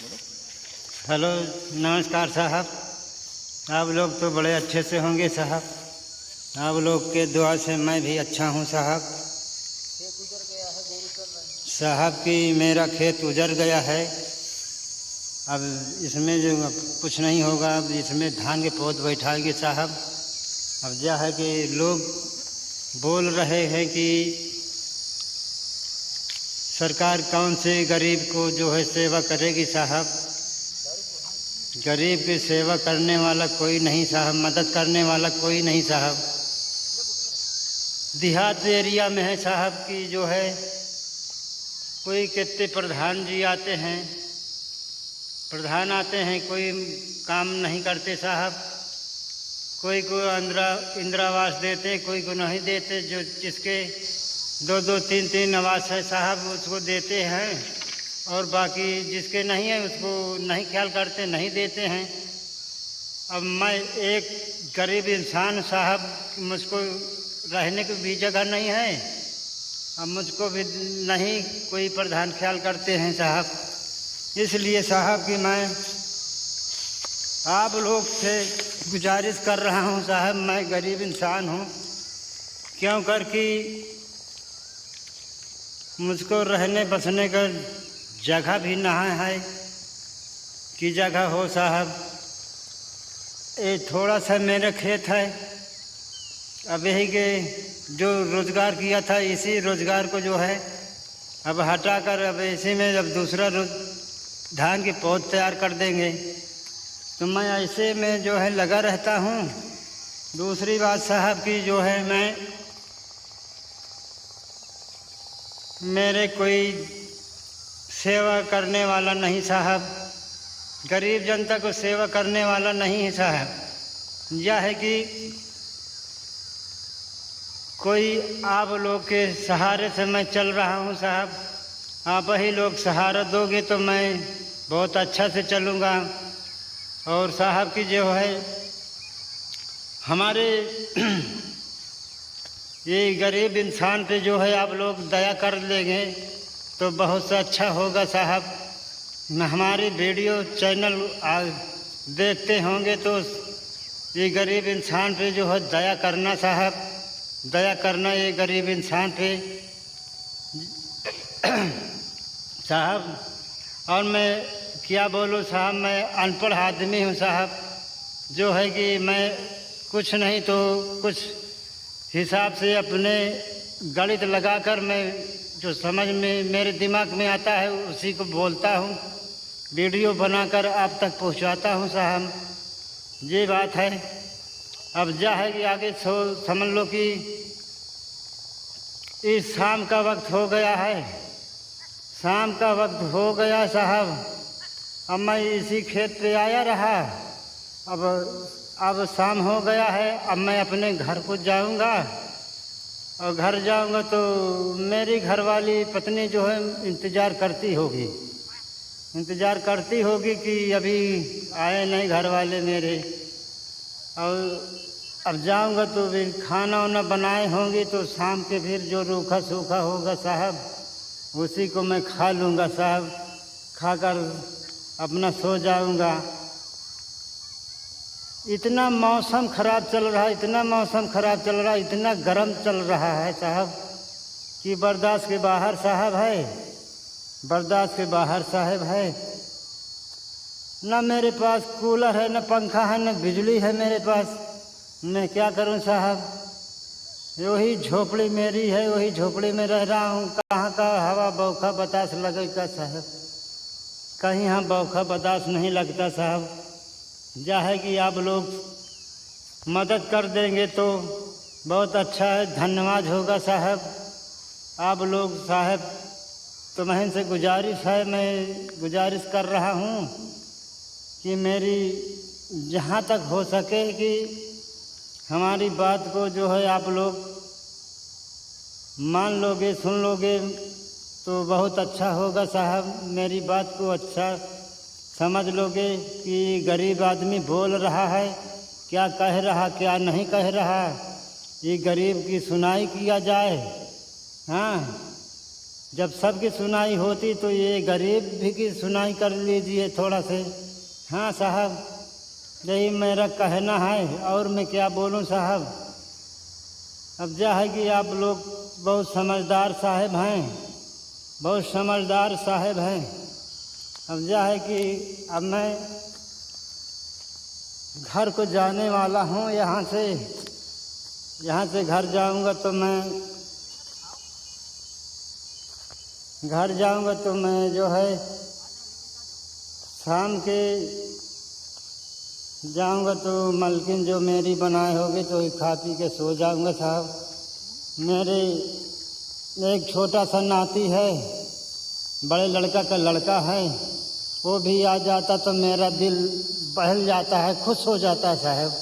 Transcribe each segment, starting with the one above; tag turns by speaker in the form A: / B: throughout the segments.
A: Hello, नमस्कार साहब। आप लोग तो बड़े अच्छे से होंगे साहब। आप लोग के दुआ से मैं भी अच्छा हूँ साहब। साहब कि मेरा खेत उजड़ गया है। अब इसमें जो कुछ नहीं होगा, अब इसमें धान के पौध बैठाएंगे साहब। अब क्या है कि लोग बोल रहे हैं कि सरकार कौन से गरीब को जो है सेवा करेगी साहब। गरीब की सेवा करने वाला कोई नहीं साहब, मदद करने वाला कोई नहीं साहब। देहात एरिया में है साहब कि जो है कोई कितने प्रधान जी आते हैं, प्रधान आते हैं, कोई काम नहीं करते साहब। कोई को इंदिरा आवास देते, कोई को नहीं देते। जो जिसके 2-2, 3-3 आवास है साहब उसको देते हैं, और बाकी जिसके नहीं है उसको नहीं ख्याल करते, नहीं देते हैं। अब मैं एक गरीब इंसान साहब, मुझको रहने की भी जगह नहीं है। अब मुझको भी नहीं कोई प्रधान ख्याल करते हैं साहब। इसलिए साहब कि मैं आप लोग से गुजारिश कर रहा हूँ साहब, मैं गरीब इंसान हूँ, क्यों कर कि मुझको रहने बसने का जगह भी ना है कि जगह हो साहब। ये थोड़ा सा मेरा खेत है। अब यही के जो रोज़गार किया था, इसी रोज़गार को जो है अब हटाकर अब इसी में अब दूसरा धान के पौध तैयार कर देंगे। तो मैं ऐसे में जो है लगा रहता हूँ। दूसरी बात साहब की जो है मेरे कोई सेवा करने वाला नहीं साहब, गरीब जनता को सेवा करने वाला नहीं है साहब। यह है कि कोई आप लोग के सहारे से मैं चल रहा हूँ साहब। आप ही लोग सहारा दोगे तो मैं बहुत अच्छा से चलूँगा। और साहब की जो है हमारे ये गरीब इंसान पे जो है आप लोग दया कर लेंगे तो बहुत सा अच्छा होगा साहब। हमारी वीडियो चैनल देखते होंगे तो ये गरीब इंसान पे जो है दया करना साहब, दया करना ये गरीब इंसान पे साहब। और मैं क्या बोलूँ साहब, मैं अनपढ़ आदमी हूँ साहब। जो है कि मैं कुछ नहीं तो कुछ हिसाब से अपने गणित लगाकर मैं जो समझ में मेरे दिमाग में आता है उसी को बोलता हूँ, वीडियो बनाकर आप तक पहुँचाता हूँ साहब। ये बात है। अब जा है कि आगे समझ लो कि इस शाम का वक्त हो गया है, शाम का वक्त हो गया साहब। अब मैं इसी खेत पे आया रहा। अब शाम हो गया है। अब मैं अपने घर को जाऊंगा, और घर जाऊंगा तो मेरी घरवाली पत्नी जो है इंतज़ार करती होगी कि अभी आए नहीं घर वाले मेरे। और अब जाऊंगा तो फिर खाना वाना बनाए होंगी तो शाम के फिर जो रूखा सूखा होगा साहब उसी को मैं खा लूँगा साहब। खाकर अपना सो जाऊंगा। इतना मौसम ख़राब चल रहा है, इतना मौसम ख़राब चल रहा है, इतना गर्म चल रहा है साहब कि बर्दाश्त के बाहर साहब है, बर्दाश्त के बाहर साहब है। ना मेरे पास कूलर है, ना पंखा है, ना बिजली है मेरे पास। मैं क्या करूं साहब। वही झोपड़ी मेरी है, वही झोपड़ी में रह रहा हूँ। कहाँ का हवा बौखा बतास लगेगा साहब, कहीं यहाँ बौखा बतास नहीं लगता साहब। जा है कि आप लोग मदद कर देंगे तो बहुत अच्छा है, धन्यवाद होगा साहब। आप लोग साहब तुम्हें से गुजारिश है, मैं गुजारिश कर रहा हूँ कि मेरी जहाँ तक हो सके कि हमारी बात को जो है आप लोग मान लोगे, सुन लोगे तो बहुत अच्छा होगा साहब। मेरी बात को अच्छा समझ लोगे कि गरीब आदमी बोल रहा है, क्या कह रहा क्या नहीं कह रहा, ये गरीब की सुनाई किया जाए। हाँ, जब सबकी सुनाई होती तो ये गरीब भी की सुनाई कर लीजिए थोड़ा से। हाँ साहब, यही मेरा कहना है, और मैं क्या बोलूं साहब। अब क्या है कि आप लोग बहुत समझदार साहब हैं, बहुत समझदार साहब हैं। अब क्या है कि अब मैं घर को जाने वाला हूँ। यहाँ से घर जाऊँगा तो मैं जो है शाम के जाऊँगा तो मलकिन जो मेरी बनाए होगी तो खा पी के सो जाऊँगा साहब। मेरे एक छोटा सा नाती है, बड़े लड़का का लड़का है, वो भी आ जाता तो मेरा दिल बहल जाता है, खुश हो जाता है साहब।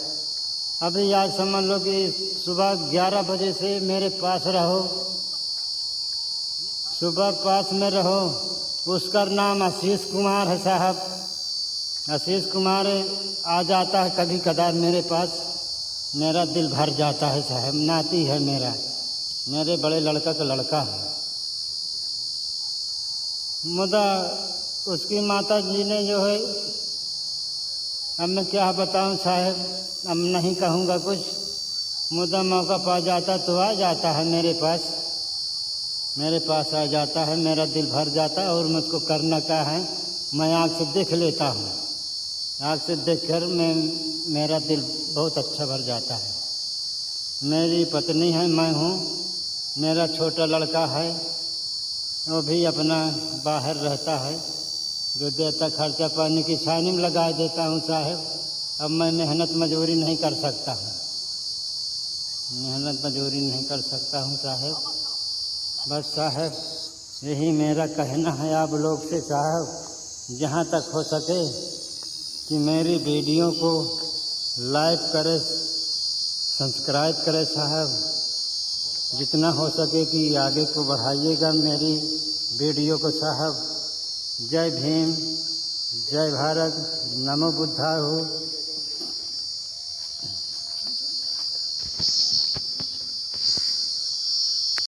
A: अभी आज समझ लो कि सुबह 11 बजे से मेरे पास रहो, सुबह पास में रहो। उसका नाम आशीष कुमार है साहब। आशीष कुमार आ जाता है कभी कदार मेरे पास, मेरा दिल भर जाता है साहब। नाती है मेरा, मेरे बड़े लड़का का लड़का है। मुदा उसकी माता जी ने जो है, अब मैं क्या बताऊं साहब, अब नहीं कहूँगा कुछ। मुदा मौका पा जाता तो आ जाता है मेरे पास आ जाता है, मेरा दिल भर जाता है। और मुझको करना क्या है, मैं आँख से देख लेता हूँ, आँख से देखकर मेरा दिल बहुत अच्छा भर जाता है। मेरी पत्नी है, मैं हूँ, मेरा छोटा लड़का है, वो भी अपना बाहर रहता है, जो देता खर्चा पानी की छानी में लगा देता हूँ साहब। अब मैं मेहनत मजदूरी नहीं कर सकता हूँ, साहब। बस साहब, यही मेरा कहना है आप लोग से साहब। जहाँ तक हो सके कि मेरी वीडियो को लाइक करें, सब्सक्राइब करें साहब। जितना हो सके कि आगे को बढ़ाइएगा मेरी वीडियो को साहब। जय भीम, जय भारत, नमो बुद्धाय हो।